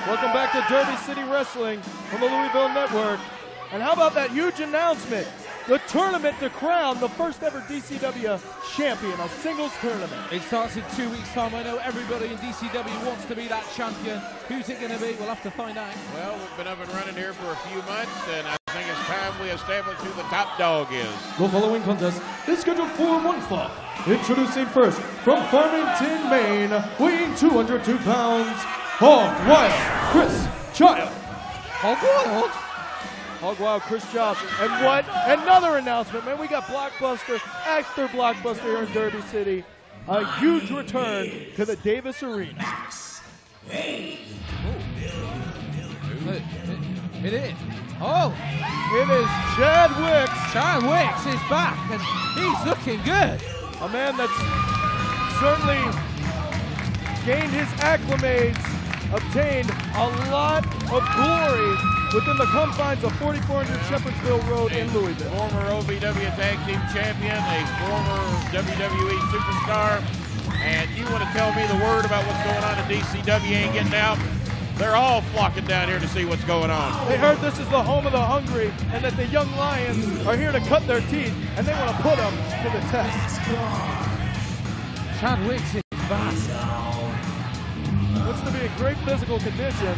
Welcome back to Derby City Wrestling from the Louisville Network. And how about that huge announcement? The tournament to crown the first ever DCW champion, a singles tournament. It starts in 2 weeks' time. I know everybody in DCW wants to be that champion. Who's it going to be? We'll have to find out. Well, we've been up and running here for a few months, and I think it's time we establish who the top dog is. The following contest is scheduled for one fall. Introducing first, from Farmington, Maine, weighing 202 pounds, Hogwild Chris Child. Hogwild? Hogwild Chris Child. And what? Another announcement, man. We got Blockbuster after Blockbuster here in Derby City. A huge return to the Davis Arena. It is. Oh! It is Chad Wicks. Chad Wicks is back, and he's looking good. A man that's certainly gained his acclimates, obtained a lot of glory within the confines of 4400 Shepherdsville Road in Louisville. Former OVW Tag Team Champion, a former WWE Superstar, and you want to tell me the word about what's going on in DCW ain't getting out? They're all flocking down here to see what's going on. They heard this is the home of the hungry and that the young lions are here to cut their teeth, and they want to put them to the test. Chad Wicks is back. Looks to be in great physical condition.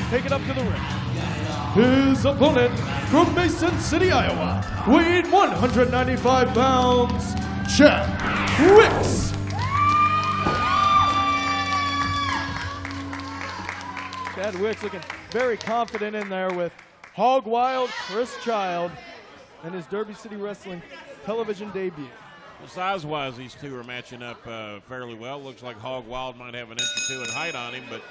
Take it up to the ring. His opponent from Mason City, Iowa, weighing 195 pounds, Chad Wicks. Chad Wicks looking very confident in there with Hogwild Chris Child and his Derby City Wrestling television debut. Well, size-wise, these two are matching up fairly well. Looks like Hogwild might have an inch or two in height on him, but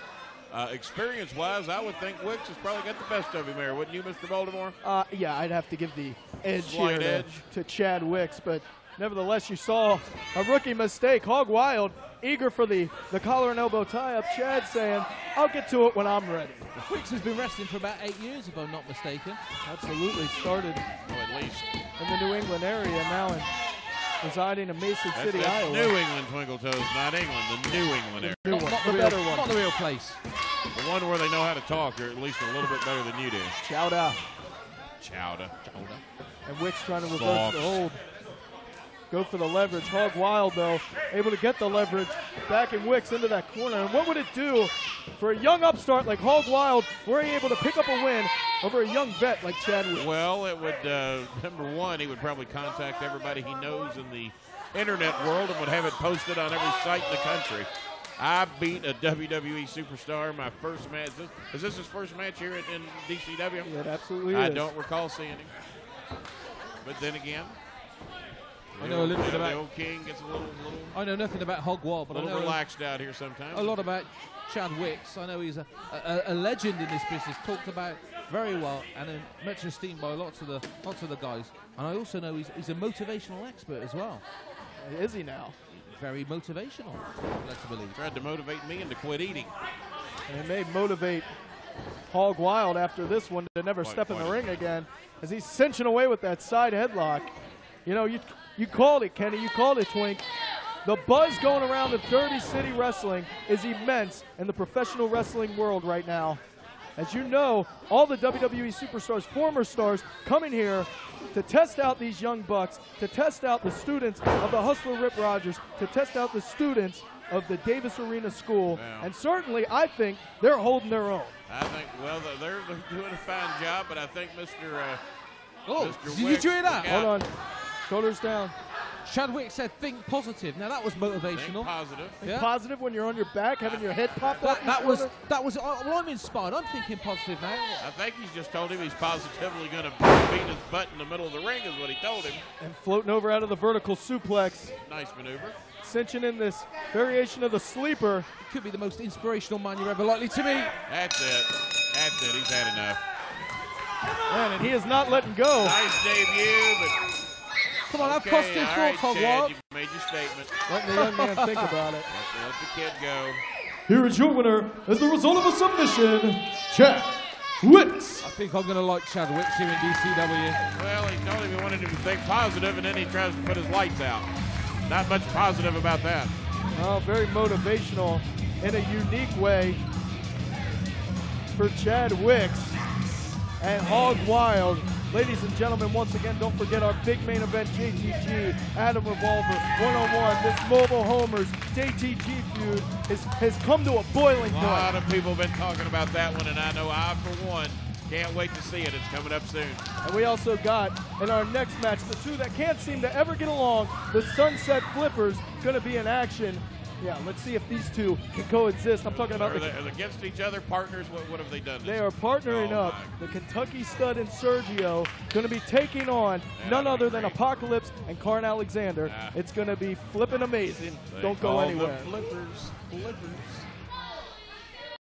experience-wise, I would think Wicks has probably got the best of him there, wouldn't you, Mr. Baltimore? Yeah, I'd have to give the edge Slight here edge. to Chad Wicks, but nevertheless, you saw a rookie mistake. Hogwild eager for the collar and elbow tie-up. Chad saying, I'll get to it when I'm ready. Wicks has been wrestling for about 8 years, if I'm not mistaken. Absolutely. Started at least in the New England area, now residing in Mason City, that's Iowa. New England, Twinkle Toes, not England, the New England area. Not the better one. Not the real place. The one where they know how to talk, or at least a little bit better than you do. Chowder. Chowder. And Wicks trying to reverse the hold. Go for the leverage. Hogwild, though, able to get the leverage, backing Wicks into that corner. And what would it do for a young upstart like Hogwild? Were he able to pick up a win over a young vet like Chad Wicks? Well, it would, number one, he would probably contact everybody he knows in the internet world and would have it posted on every site in the country. I beat a WWE superstar my first match. Is this his first match here in DCW? Yeah, it absolutely I is. don't recall seeing him. But then again, I know a little bit about the old king gets a little I know nothing about Hogwild, but I know relaxed out here sometimes. a lot about Chad Wicks. I know he's a legend in this business, talked about very well, and much esteemed by lots of the guys. And I also know he's a motivational expert as well. Is he now? Very motivational, let's believe. Tried to motivate me into quit eating. And it may motivate Hogwild after this one to never step in the ring again, as he's cinching away with that side headlock. You know, you called it, Kenny. You called it, Twink. The buzz going around the Derby City Wrestling is immense in the professional wrestling world right now. As you know, all the WWE superstars, former stars, coming here to test out these young bucks, to test out the students of the Hustler Rip Rogers, to test out the students of the Davis Arena School. Wow. And certainly, I think they're holding their own. I think, well, they're doing a fine job, but I think Mr. Did you Wicks, hear that? Hold on. Shoulders down. Chad Wicks said, think positive. Now, that was motivational. Think positive. Think positive when you're on your back, having your head popped up. That was, well, I'm inspired. I'm thinking positive now. I think he's just told him he's positively going to beat his butt in the middle of the ring is what he told him. And floating over out of the vertical suplex. Nice maneuver. Cinching in this variation of the sleeper. Could be the most inspirational man you're ever likely to meet. That's it. That's it. He's had enough. Man, and he is not letting go. Nice debut, but... Come on, have positive thoughts, Hogwild. You made your statement. Letting the young man think about it. Let the kid go. Here is your winner as the result of a submission, Chad Wicks. I think I'm going to like Chad Wicks here in DCW. Well, he told him he wanted him to think positive, and then he tries to put his lights out. Not much positive about that. Oh, very motivational in a unique way. for Chad Wicks and Hogwild. Ladies and gentlemen, once again, don't forget our big main event, JTG, Adam Revolver, one-on-one. This Mobile Homers JTG feud has come to a boiling point. A lot of people have been talking about that one, and I know I, for one, can't wait to see it. It's coming up soon. And we also got, in our next match, the two that can't seem to ever get along, the Sunset Flippers, going to be in action. Yeah, let's see if these two can coexist. I'm talking about are they against each other, partners? What have they done? They are partnering up. The Kentucky Stud and Sergio going to be taking on none other than Apocalypse and Karn Alexander. It's going to be flipping amazing. Don't go anywhere. Flippers.